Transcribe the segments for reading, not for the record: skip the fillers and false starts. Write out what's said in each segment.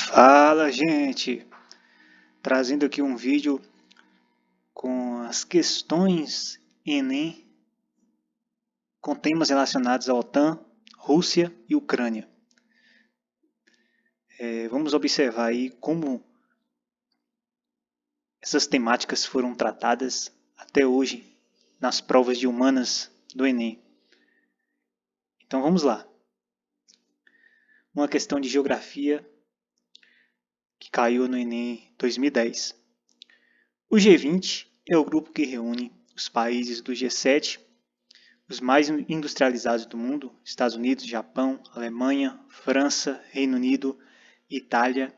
Fala, gente! Trazendo aqui um vídeo com as questões Enem com temas relacionados à OTAN, Rússia e Ucrânia. Vamos observar aí como essas temáticas foram tratadas até hoje nas provas de humanas do Enem. Então vamos lá. Uma questão de geografia que caiu no Enem 2010. O G20 é o grupo que reúne os países do G7, os mais industrializados do mundo: Estados Unidos, Japão, Alemanha, França, Reino Unido, Itália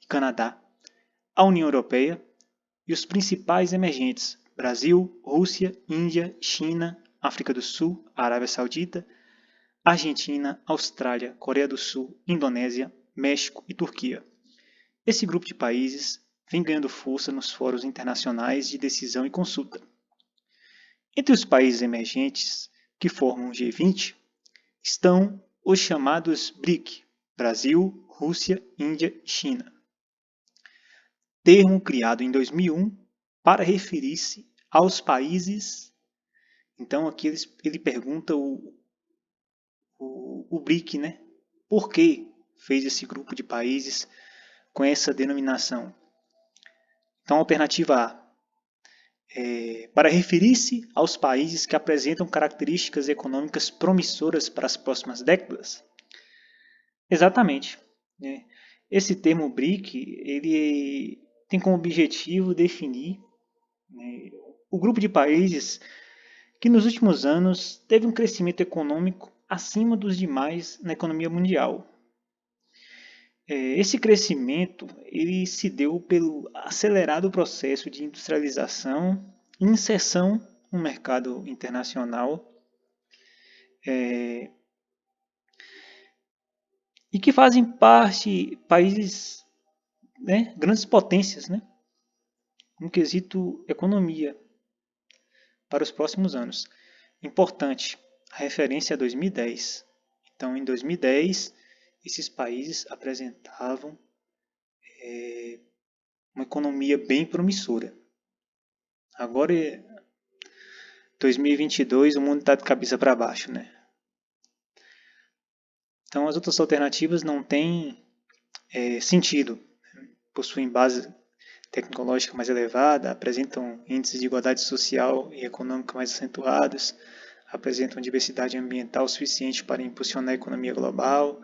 e Canadá, a União Europeia e os principais emergentes: Brasil, Rússia, Índia, China, África do Sul, Arábia Saudita, Argentina, Austrália, Coreia do Sul, Indonésia, México e Turquia. Esse grupo de países vem ganhando força nos fóruns internacionais de decisão e consulta. Entre os países emergentes que formam o G20 estão os chamados BRIC: Brasil, Rússia, Índia e China. Termo criado em 2001 para referir-se aos países. Então aqui ele pergunta o BRIC, né? Por que fez esse grupo de países com essa denominação? Então, alternativa A: para referir-se aos países que apresentam características econômicas promissoras para as próximas décadas? Exatamente. Esse termo BRIC ele tem como objetivo definir o grupo de países que nos últimos anos teve um crescimento econômico acima dos demais na economia mundial. Esse crescimento ele se deu pelo acelerado processo de industrialização e inserção no mercado internacional e que fazem parte países, grandes potências, no quesito economia para os próximos anos. Importante, a referência é 2010. Então, em 2010, esses países apresentavam uma economia bem promissora. Agora, 2022, o mundo está de cabeça para baixo, Então, as outras alternativas não têm sentido. Possuem base tecnológica mais elevada, apresentam índices de igualdade social e econômica mais acentuados, apresentam diversidade ambiental suficiente para impulsionar a economia global,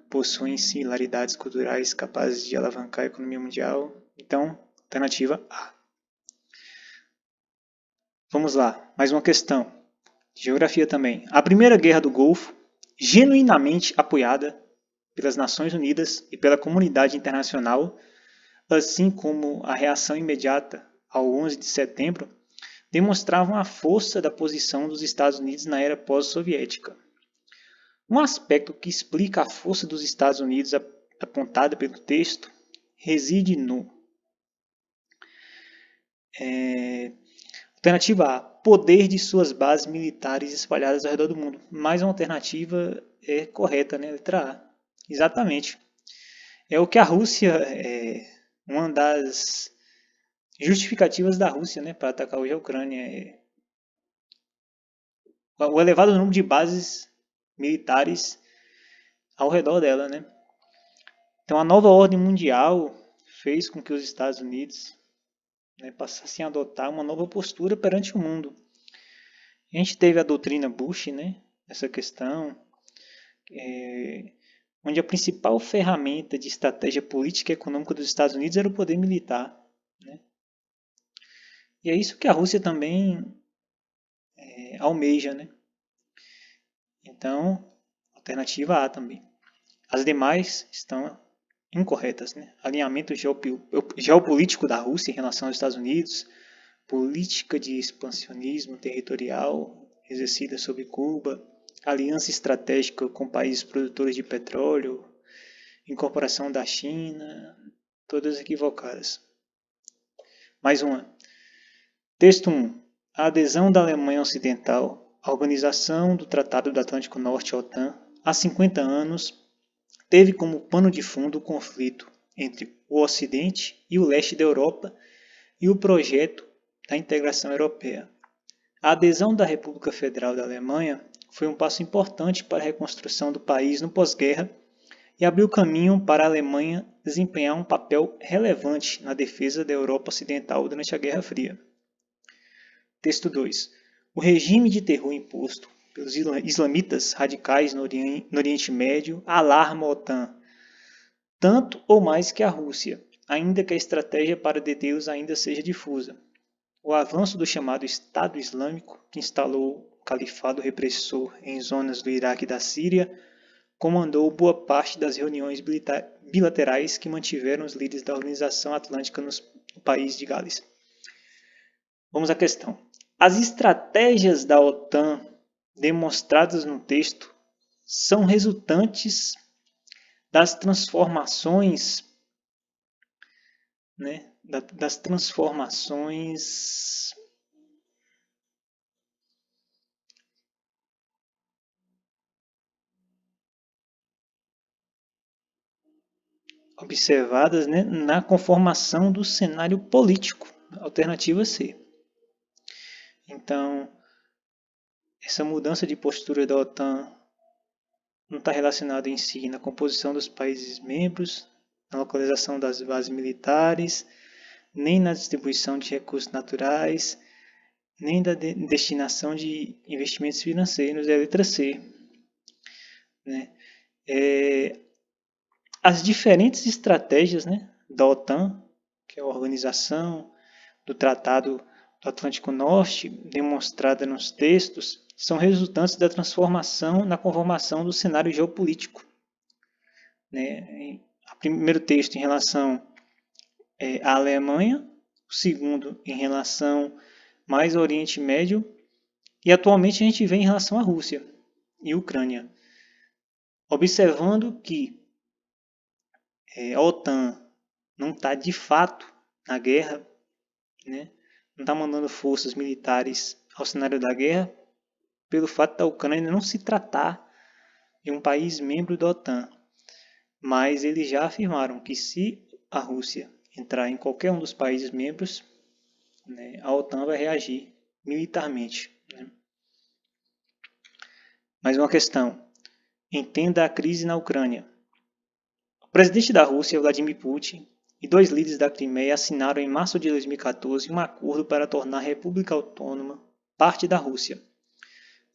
possuem similaridades culturais capazes de alavancar a economia mundial. Então, alternativa A. Vamos lá, mais uma questão. Geografia também. A Primeira Guerra do Golfo, genuinamente apoiada pelas Nações Unidas e pela comunidade internacional, assim como a reação imediata ao 11 de setembro, demonstravam a força da posição dos Estados Unidos na era pós-soviética. Um aspecto que explica a força dos Estados Unidos apontada pelo texto reside no alternativa A: poder de suas bases militares espalhadas ao redor do mundo. Mais uma alternativa é correta, letra A. Exatamente. É o que a Rússia, uma das justificativas da Rússia, para atacar hoje a Ucrânia, o elevado número de bases militares ao redor dela, Então a nova ordem mundial fez com que os Estados Unidos passassem a adotar uma nova postura perante o mundo. A gente teve a doutrina Bush, essa questão, onde a principal ferramenta de estratégia política e econômica dos Estados Unidos era o poder militar. E é isso que a Rússia também almeja. Então, alternativa A também. As demais estão incorretas. Alinhamento geopolítico da Rússia em relação aos Estados Unidos, política de expansionismo territorial exercida sobre Cuba, aliança estratégica com países produtores de petróleo, incorporação da China, todas equivocadas. Mais uma. Texto 1. A adesão da Alemanha Ocidental à Organização do Tratado do Atlântico Norte, OTAN, há 50 anos, teve como pano de fundo o conflito entre o Ocidente e o leste da Europa e o projeto da integração europeia. A adesão da República Federal da Alemanha foi um passo importante para a reconstrução do país no pós-guerra e abriu caminho para a Alemanha desempenhar um papel relevante na defesa da Europa Ocidental durante a Guerra Fria. Texto 2. O regime de terror imposto pelos islamitas radicais no Oriente Médio alarma a OTAN, tanto ou mais que a Rússia, ainda que a estratégia para detê-los ainda seja difusa. O avanço do chamado Estado Islâmico, que instalou o califado repressor em zonas do Iraque e da Síria, comandou boa parte das reuniões bilaterais que mantiveram os líderes da Organização Atlântica no país de Gales. Vamos à questão. As estratégias da OTAN demonstradas no texto são resultantes das transformações, observadas na conformação do cenário político, alternativa C. Então, essa mudança de postura da OTAN não está relacionada em si na composição dos países membros, na localização das bases militares, nem na distribuição de recursos naturais, nem da destinação de investimentos financeiros, é a letra C. As diferentes estratégias da OTAN, que é a organização do Tratado do Atlântico Norte, demonstrada nos textos, são resultantes da transformação na conformação do cenário geopolítico. O primeiro texto em relação à Alemanha, o segundo em relação mais ao Oriente Médio, e atualmente a gente vê em relação à Rússia e Ucrânia. Observando que a OTAN não está de fato na guerra, não está mandando forças militares ao cenário da guerra, pelo fato da Ucrânia não se tratar de um país membro da OTAN. Mas eles já afirmaram que se a Rússia entrar em qualquer um dos países membros, a OTAN vai reagir militarmente. Mais uma questão. Entenda a crise na Ucrânia. O presidente da Rússia, Vladimir Putin, e 2 líderes da Crimeia assinaram em março de 2014 um acordo para tornar a República Autônoma parte da Rússia.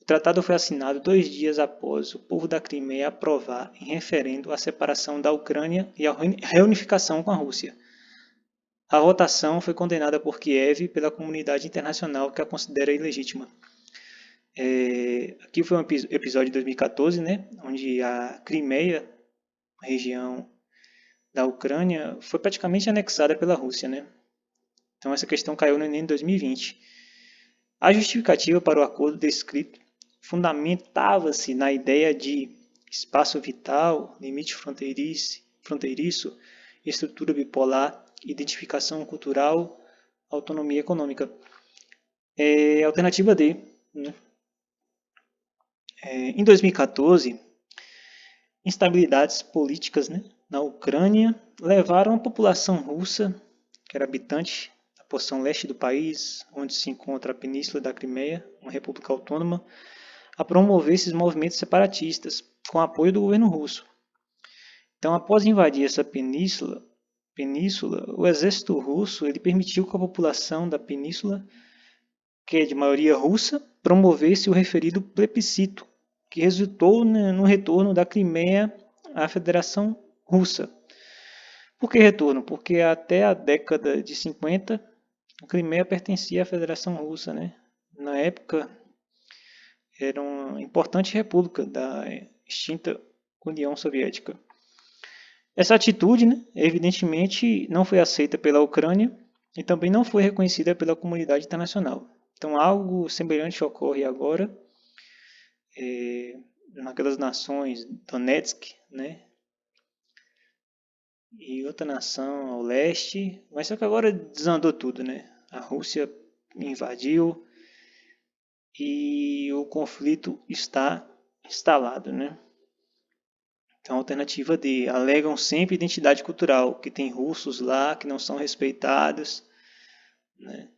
O tratado foi assinado 2 dias após o povo da Crimeia aprovar em referendo a separação da Ucrânia e a reunificação com a Rússia. A votação foi condenada por Kiev e pela comunidade internacional que a considera ilegítima. Aqui foi um episódio de 2014, onde a Crimeia, a região da Ucrânia, foi praticamente anexada pela Rússia. Então essa questão caiu no Enem em 2020. A justificativa para o acordo descrito fundamentava-se na ideia de espaço vital, limite fronteiriço, estrutura bipolar, identificação cultural, autonomia econômica. Alternativa D. Em 2014, instabilidades políticas na Ucrânia levaram a população russa, que era habitante da porção leste do país, onde se encontra a Península da Crimeia, uma república autônoma, a promover esses movimentos separatistas, com apoio do governo russo. Então, após invadir essa península, o exército russo ele permitiu que a população da península, que é de maioria russa, promovesse o referido plebiscito, que resultou no retorno da Crimeia à Federação Russa. Por que retorno? Porque até a década de 50, a Crimeia pertencia à Federação Russa. Na época, era uma importante república da extinta União Soviética. Essa atitude, evidentemente, não foi aceita pela Ucrânia e também não foi reconhecida pela comunidade internacional. Então, algo semelhante ocorre agora naquelas nações, Donetsk, e outra nação ao leste, mas só que agora desandou tudo, A Rússia invadiu e o conflito está instalado, Então, alternativa D, alegam sempre identidade cultural, que tem russos lá que não são respeitados, né?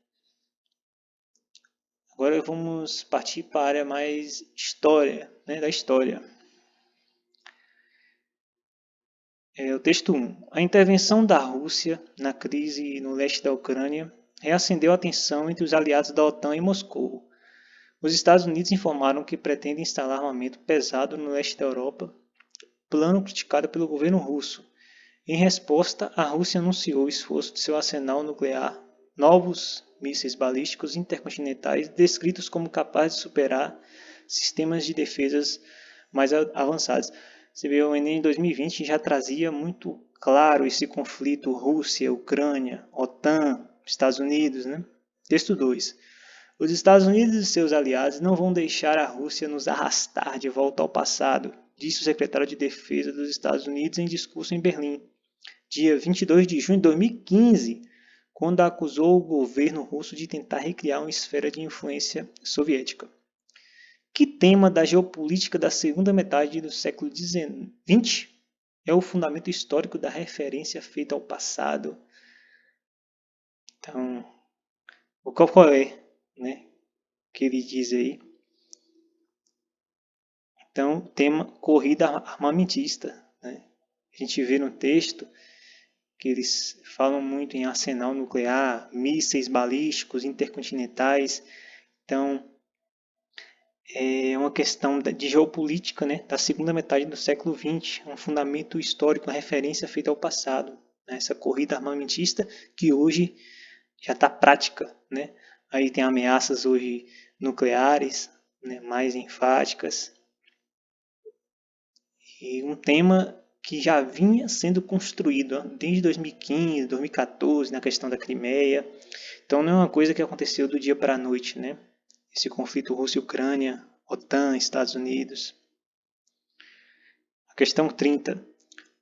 Agora vamos partir para a área mais história, né, da história. O texto 1. A intervenção da Rússia na crise no leste da Ucrânia reacendeu a tensão entre os aliados da OTAN e Moscou. Os Estados Unidos informaram que pretendem instalar armamento pesado no leste da Europa, plano criticado pelo governo russo. Em resposta, a Rússia anunciou o esforço de seu arsenal nuclear, novos mísseis balísticos intercontinentais descritos como capazes de superar sistemas de defesas mais avançados. Você vê, o Enem em 2020 já trazia muito claro esse conflito Rússia, Ucrânia, OTAN, Estados Unidos, né? Texto 2. Os Estados Unidos e seus aliados não vão deixar a Rússia nos arrastar de volta ao passado, disse o secretário de Defesa dos Estados Unidos em discurso em Berlim, dia 22 de junho de 2015, quando acusou o governo russo de tentar recriar uma esfera de influência soviética. Que tema da geopolítica da segunda metade do século XX é o fundamento histórico da referência feita ao passado? Então, qual é, né, que ele diz aí? Então, tema corrida armamentista, né? A gente vê no texto que eles falam muito em arsenal nuclear, mísseis balísticos intercontinentais. Então, é uma questão de geopolítica, né, da segunda metade do século XX, um fundamento histórico, uma referência feita ao passado, né, essa corrida armamentista que hoje já está prática, né? Aí tem ameaças hoje nucleares, né, mais enfáticas, e um tema que já vinha sendo construído desde 2015, 2014, na questão da Crimeia. Então não é uma coisa que aconteceu do dia para a noite, né? Esse conflito Rússia-Ucrânia, OTAN, Estados Unidos. A questão 30.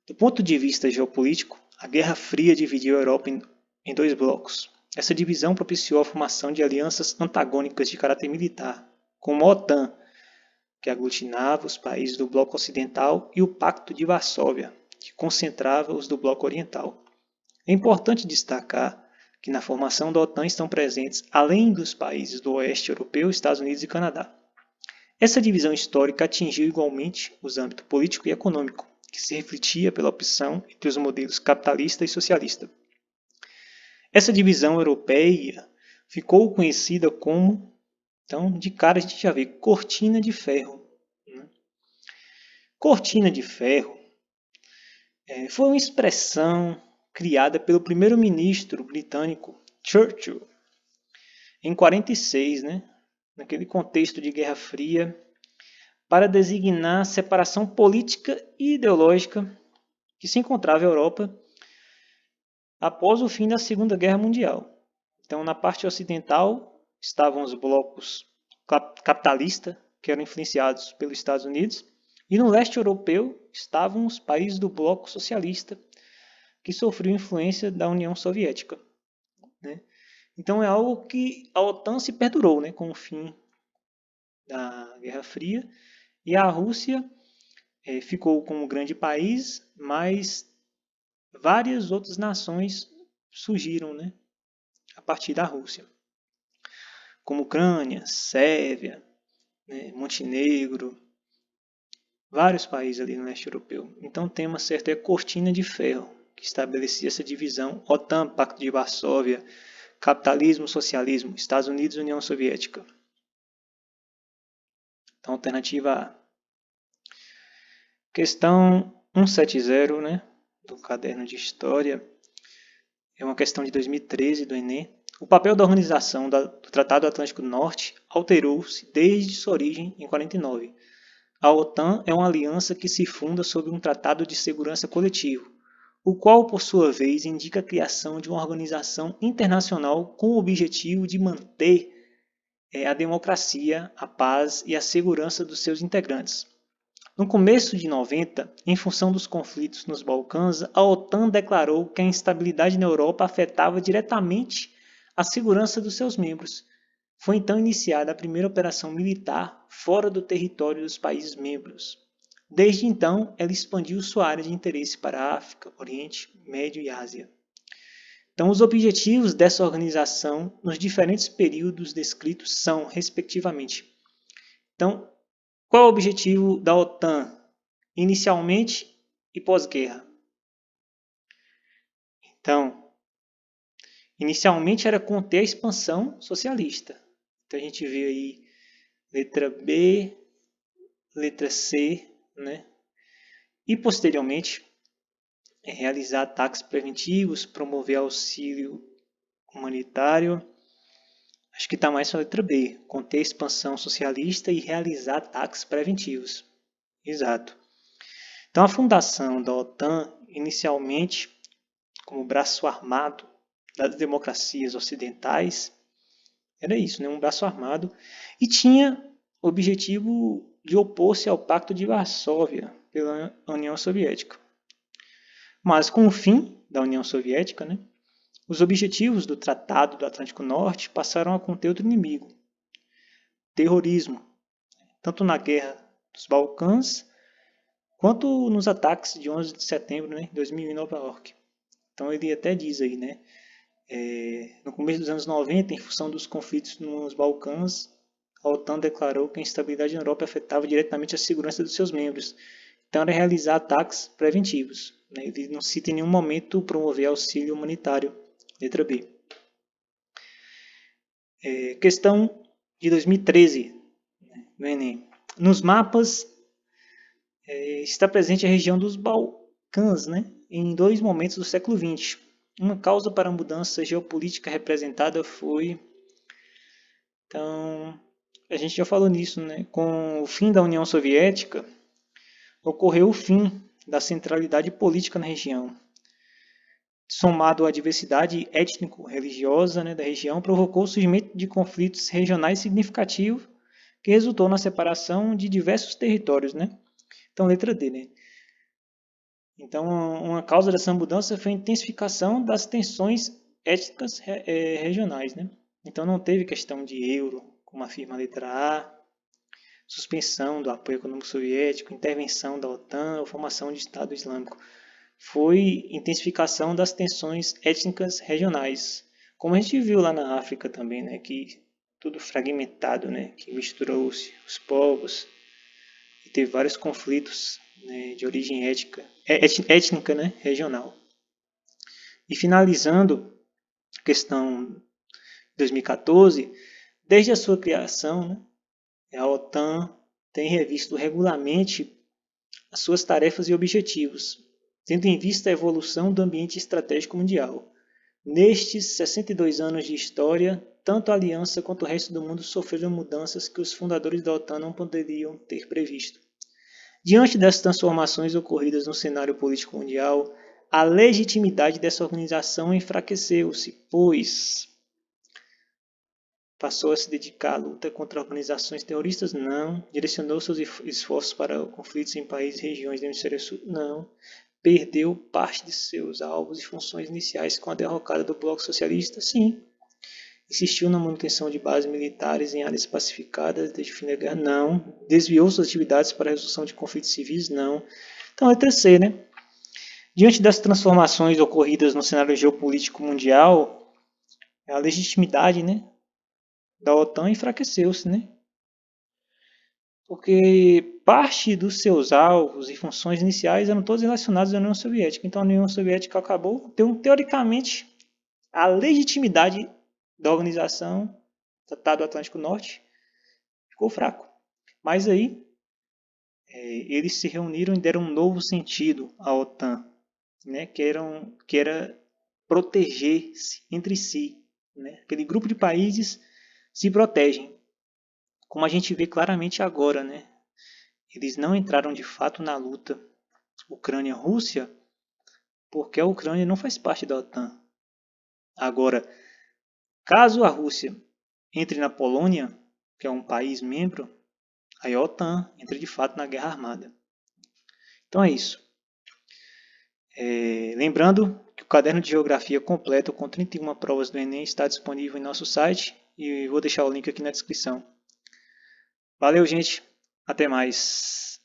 Do ponto de vista geopolítico, a Guerra Fria dividiu a Europa em dois blocos. Essa divisão propiciou a formação de alianças antagônicas de caráter militar, como a OTAN, que aglutinava os países do bloco ocidental, e o Pacto de Varsóvia, que concentrava os do bloco oriental. É importante destacar que na formação da OTAN estão presentes, além dos países do oeste europeu, Estados Unidos e Canadá. Essa divisão histórica atingiu igualmente os âmbitos político e econômico, que se refletia pela opção entre os modelos capitalista e socialista. Essa divisão europeia ficou conhecida como, então, de cara a gente já vê, cortina de ferro. Cortina de ferro foi uma expressão criada pelo primeiro-ministro britânico Churchill em 1946, né, naquele contexto de Guerra Fria, para designar a separação política e ideológica que se encontrava a Europa após o fim da Segunda Guerra Mundial. Então, na parte ocidental estavam os blocos capitalistas, que eram influenciados pelos Estados Unidos, e no leste europeu estavam os países do bloco socialista, que sofriam influência da União Soviética, né? Então é algo que a OTAN se perdurou, né, com o fim da Guerra Fria, e a Rússia ficou como grande país, mas várias outras nações surgiram, né, a partir da Rússia, como Ucrânia, Sérvia, né, Montenegro, vários países ali no leste europeu. Então o tema certo é cortina de ferro, que estabelecia essa divisão OTAN, Pacto de Varsóvia, capitalismo, socialismo, Estados Unidos e União Soviética. Então, alternativa A. Questão 170, né, do caderno de História. É uma questão de 2013 do Enem. O papel da organização do Tratado Atlântico Norte alterou-se desde sua origem em 1949. A OTAN é uma aliança que se funda sobre um tratado de segurança coletivo, o qual, por sua vez, indica a criação de uma organização internacional com o objetivo de manter a democracia, a paz e a segurança dos seus integrantes. No começo de 90, em função dos conflitos nos Balcãs, a OTAN declarou que a instabilidade na Europa afetava diretamente a segurança dos seus membros. Foi então iniciada a primeira operação militar fora do território dos países membros. Desde então, ela expandiu sua área de interesse para a África, Oriente Médio e Ásia. Então, os objetivos dessa organização nos diferentes períodos descritos são, respectivamente. Então, qual é o objetivo da OTAN inicialmente e pós-guerra? Então, inicialmente era conter a expansão socialista. Então a gente vê aí letra B, letra C, né? E posteriormente realizar ataques preventivos, promover auxílio humanitário. Acho que está mais para a letra B, conter a expansão socialista e realizar ataques preventivos. Exato. Então a fundação da OTAN, inicialmente como braço armado das democracias ocidentais, era isso, né? Um braço armado, e tinha o objetivo de opor-se ao Pacto de Varsóvia pela União Soviética. Mas com o fim da União Soviética, né, os objetivos do Tratado do Atlântico Norte passaram a conter outro inimigo, terrorismo, tanto na Guerra dos Balcãs quanto nos ataques de 11 de setembro de 2001 em Nova York. Então ele até diz aí, né, no começo dos anos 90, em função dos conflitos nos Balcãs, a OTAN declarou que a instabilidade na Europa afetava diretamente a segurança dos seus membros. Então era realizar ataques preventivos. Ele não cita em nenhum momento promover auxílio humanitário. Letra B. Questão de 2013, no Enem. Nos mapas está presente a região dos Balcãs, né, em dois momentos do século XX. Uma causa para a mudança geopolítica representada foi... Então, a gente já falou nisso, né? Com o fim da União Soviética, ocorreu o fim da centralidade política na região. Somado à diversidade étnico-religiosa, né, da região, provocou o surgimento de conflitos regionais significativos que resultou na separação de diversos territórios, né? Então, letra D, né? Então, uma causa dessa mudança foi a intensificação das tensões étnicas regionais, né? Então, não teve questão de euro, como afirma a letra A, suspensão do apoio econômico soviético, intervenção da OTAN ou formação de Estado Islâmico. Foi intensificação das tensões étnicas regionais, como a gente viu lá na África também, né? Que tudo fragmentado, né? Que misturou-se os povos e teve vários conflitos, né, de origem étnica, né, regional. E finalizando a questão de 2014, desde a sua criação, né, a OTAN tem revisto regularmente as suas tarefas e objetivos, tendo em vista a evolução do ambiente estratégico mundial. Nestes 62 anos de história, tanto a aliança quanto o resto do mundo sofreram mudanças que os fundadores da OTAN não poderiam ter previsto. Diante das transformações ocorridas no cenário político mundial, a legitimidade dessa organização enfraqueceu-se, pois passou a se dedicar à luta contra organizações terroristas? Não. Direcionou seus esforços para conflitos em países e regiões do hemisfério sul? Não. Perdeu parte de seus alvos e funções iniciais com a derrocada do bloco socialista? Sim. Insistiu na manutenção de bases militares em áreas pacificadas desde o fim da guerra? Não. Desviou suas atividades para a resolução de conflitos civis? Não. Então, letra C, né? Diante das transformações ocorridas no cenário geopolítico mundial, a legitimidade, né, da OTAN enfraqueceu-se, né? Porque parte dos seus alvos e funções iniciais eram todos relacionados à União Soviética. Então, a União Soviética acabou, teoricamente, a legitimidade da organização Tratado do Atlântico Norte ficou fraco. Mas aí eles se reuniram e deram um novo sentido à OTAN, né? que era proteger-se entre si. Né? Aquele grupo de países se protegem, como a gente vê claramente agora. Né? Eles não entraram de fato na luta Ucrânia-Rússia porque a Ucrânia não faz parte da OTAN. Agora, caso a Rússia entre na Polônia, que é um país membro, aí a OTAN entra de fato na guerra armada. Então é isso. Lembrando que o caderno de geografia completo com 31 provas do Enem está disponível em nosso site e vou deixar o link aqui na descrição. Valeu, gente. Até mais.